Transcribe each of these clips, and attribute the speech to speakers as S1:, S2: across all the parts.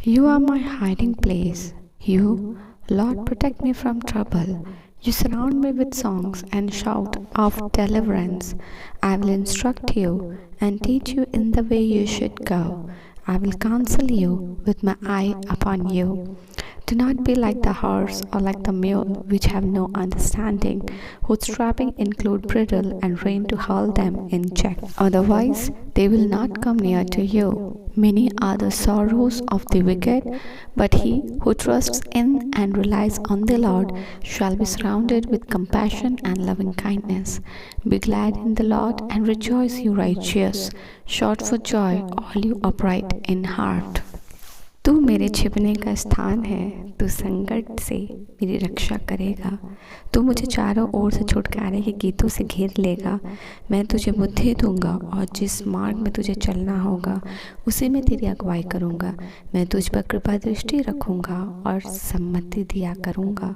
S1: You are my hiding place. You, Lord, protect me from trouble. You surround me with songs and shout of deliverance. I will instruct you and teach you in the way you should go. I will counsel you with my eye upon you. Do not be like the horse or like the mule, which have no understanding, whose trapping include bridle and rein to hold them in check. Otherwise, they will not come near to you. Many are the sorrows of the wicked, but he who trusts in and relies on the Lord shall be surrounded with compassion and loving kindness. Be glad in the Lord and rejoice, you righteous. Shout for joy, all you upright in heart. तू मेरे छिपने का स्थान है, तू संकट से मेरी रक्षा करेगा। तू मुझे चारों ओर से छुटकारे के गीतों से घेर लेगा। मैं तुझे बुद्धि दूंगा और जिस मार्ग में तुझे चलना होगा उसी में तेरी अगुवाई करूंगा। मैं तुझ पर कृपा दृष्टि रखूंगा और सम्मति दिया करूंगा।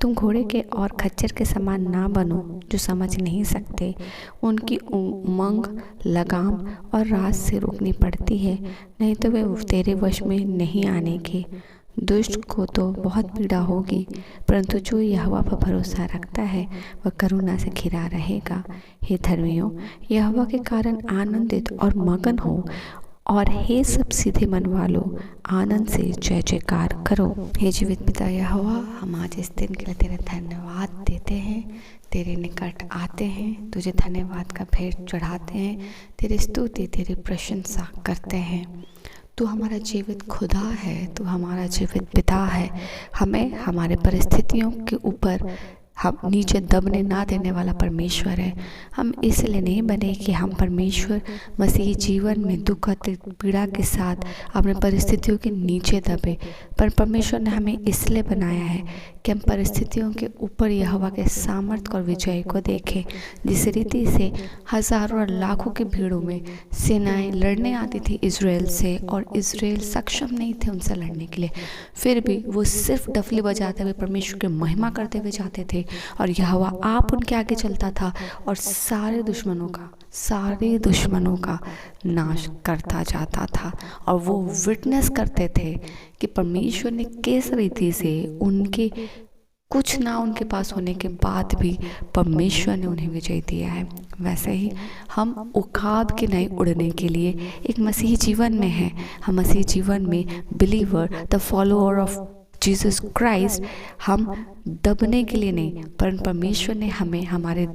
S1: तुम घोड़े के और खच्चर के समान ना बनो जो समझ नहीं सकते। उनकी उमंग लगाम और रात से रोकनी पड़ती है, नहीं तो वे तेरे वश में नहीं आने के। दुष्ट को तो बहुत पीड़ा होगी, परंतु जो यहोवा पर भरोसा रखता है वह करुणा से घिरा रहेगा। हे धर्मियों, यहोवा के कारण आनंदित और मगन हो, और हे सब सीधे मन वालों, आनंद से जय जयकार करो। हे जीवित पिता यहोवा, हम आज इस दिन के लिए तेरे धन्यवाद देते हैं, तेरे निकट आते हैं, तुझे धन्यवाद का भेंट चढ़ाते हैं, तेरी स्तुति तेरी प्रशंसा करते हैं। तू हमारा जीवित खुदा है, तू हमारा जीवित पिता है। हमें हमारे परिस्थितियों के ऊपर हम नीचे दबने ना देने वाला परमेश्वर है। हम इसलिए नहीं बने कि हम परमेश्वर मसीही जीवन में दुख और पीड़ा के साथ अपने परिस्थितियों के नीचे दबे, पर परमेश्वर ने हमें इसलिए बनाया है कि हम परिस्थितियों के ऊपर यहोवा के सामर्थ्य और विजय को देखें। जिस रीति से हज़ारों और लाखों की भीड़ों में सेनाएं लड़ने आती थी इज़राइल से, और इज़राइल सक्षम नहीं थे उनसे लड़ने के लिए, फिर भी वो सिर्फ डफली बजाते हुए परमेश्वर की महिमा करते हुए जाते थे, और यहोवा आप उनके आगे चलता था और सारे दुश्मनों का नाश करता जाता था। और वो विटनेस करते थे कि परमेश्वर ने किस रीति से उनके कुछ ना उनके पास होने के बाद भी परमेश्वर ने उन्हें विजय दिया है। वैसे ही हम उखाब के नए उड़ने के लिए एक मसीही जीवन में हैं। हम मसीही जीवन में believer, the follower of Jesus Christ, हम दबने के लिए नहीं, पर परमेश्वर ने हमें हमारे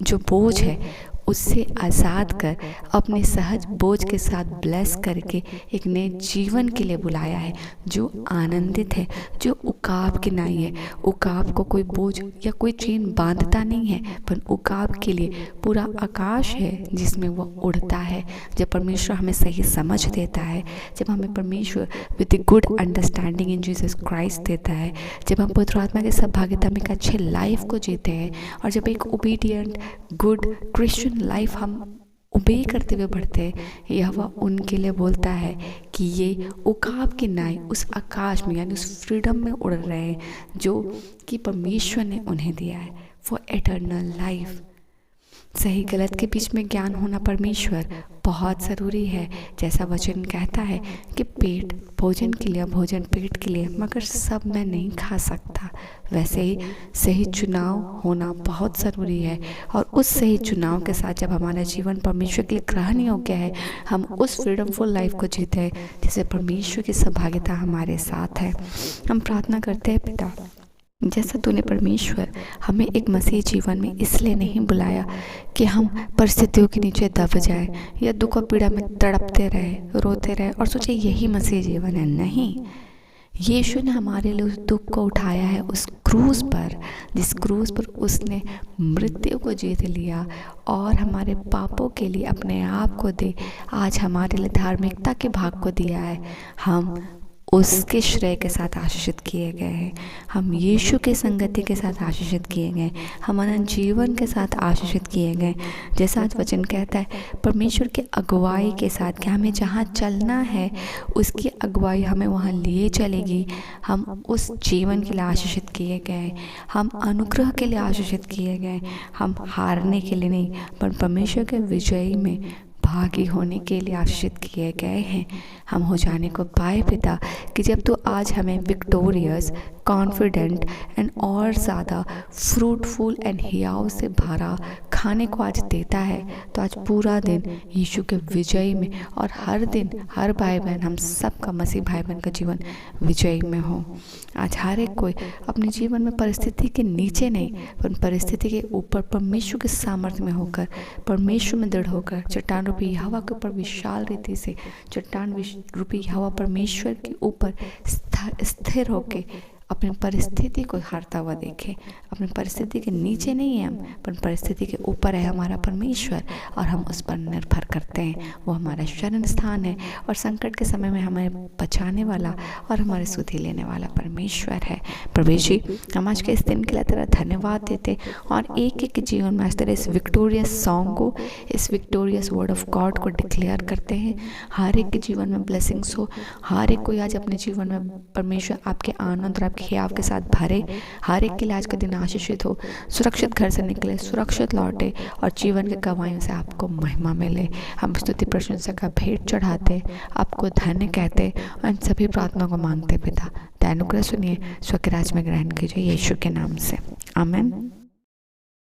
S1: जो बोझ है उससे आज़ाद कर अपने सहज बोझ के साथ ब्लेस करके एक नए जीवन के लिए बुलाया है, जो आनंदित है, जो उकाब के नहीं है। उकाब को कोई बोझ या कोई चेन बांधता नहीं है, पर उकाब के लिए पूरा आकाश है जिसमें वह उड़ता है। जब परमेश्वर हमें सही समझ देता है, जब हमें परमेश्वर with a good understanding in Jesus Christ देता है, जब हम पवित्र आत्मा की सहभागिता में एक अच्छे लाइफ को जीते हैं, और जब एक ओबीडियंट गुड क्रिश्चियन लाइफ हम ओबे करते हुए बढ़ते हैं, यहोवा उनके लिए बोलता है कि ये उकाब की नाई उस आकाश में यानी उस फ्रीडम में उड़ रहे हैं जो कि परमेश्वर ने उन्हें दिया है फॉर एटर्नल लाइफ। सही गलत के बीच में ज्ञान होना परमेश्वर बहुत ज़रूरी है। जैसा वचन कहता है कि पेट भोजन के लिए, भोजन पेट के लिए, मगर सब मैं नहीं खा सकता। वैसे ही सही चुनाव होना बहुत ज़रूरी है, और उस सही चुनाव के साथ जब हमारा जीवन परमेश्वर के लिए ग्रहण योग्य है, हम उस फ्रीडमफुल लाइफ को जीते हैं जिसे परमेश्वर की सहभागिता हमारे साथ है। हम प्रार्थना करते हैं, पिता, जैसा तूने परमेश्वर हमें एक मसीह जीवन में इसलिए नहीं बुलाया कि हम परिस्थितियों के नीचे दब जाए या दुख और पीड़ा में तड़पते रहे, रोते रहे और सोचे यही मसीह जीवन है। नहीं, यीशु ने हमारे लिए उस दुख को उठाया है उस क्रूस पर, जिस क्रूस पर उसने मृत्यु को जीत लिया और हमारे पापों के लिए अपने आप को दे आज हमारे लिए धार्मिकता के भाग को दिया है। हम उसके श्रेय के साथ आशीषित किए गए हैं, हम यीशु के संगति के साथ आशीषित किए गए, हम अनंत जीवन के साथ आशीषित किए गए। जैसा आज वचन कहता है, परमेश्वर के अगुवाई के साथ कि हमें जहाँ चलना है उसकी अगुवाई हमें वहाँ लिए चलेगी। हम उस जीवन के लिए आशीषित किए गए, हम अनुग्रह के लिए आशीषित किए गए, हम हारने के लिए नहीं पर परमेश्वर के विजयी में भागी होने के लिए आशीषित किए गए हैं। हम हो जाने को पाए पिता कि जब तू आज हमें विक्टोरियस, कॉन्फिडेंट एंड और ज़्यादा फ्रूटफुल एंड हियाव से भरा खाने को आज देता है, तो आज पूरा दिन यीशु के विजय में और हर दिन हर भाई बहन, हम सब का मसीह भाई बहन का जीवन विजय में हो। आज हर एक कोई अपने जीवन में परिस्थिति के नीचे नहीं, पर परिस्थिति के ऊपर परमेश्वर के सामर्थ्य में होकर, परमेश्वर में दृढ़ होकर, चट्टान रूपी हवा के ऊपर विशाल रीति से, चट्टान रूपी हवा परमेश्वर के ऊपर स्थिर होके अपनी परिस्थिति को हारता हुआ देखे। अपनी परिस्थिति के नीचे नहीं है हम, पर परिस्थिति के ऊपर है हमारा परमेश्वर, और हम उस पर निर्भर करते हैं। वो हमारा शरण स्थान है और संकट के समय में हमें बचाने वाला और हमारे सुधि लेने वाला परमेश्वर है। प्रभु जी, हम आज के इस दिन के लिए तेरा धन्यवाद देते और एक एक के जीवन में आज तेरे इस विक्टोरियस सॉन्ग को, इस विक्टोरियस वर्ड ऑफ गॉड को डिक्लेयर करते हैं। हर एक के जीवन में ब्लेसिंग्स हो, हर एक कोई आज अपने जीवन में परमेश्वर आपके आनंद और आपके हियाव के साथ भरे। हर एक के लिए आज का दिन आशीषित हो, सुरक्षित घर से निकले, सुरक्षित लौटे और जीवन के गवाहियों से आपको महिमा मिले। हम स्तुति प्रशंसा का भेंट चढ़ाते, आपको धन्य कहते और इन सभी प्रार्थनाओं को मांगते पिता। दयानुग्रह सुनिए, स्व के राज में ग्रहण कीजिए यीशु के नाम से, आमीन।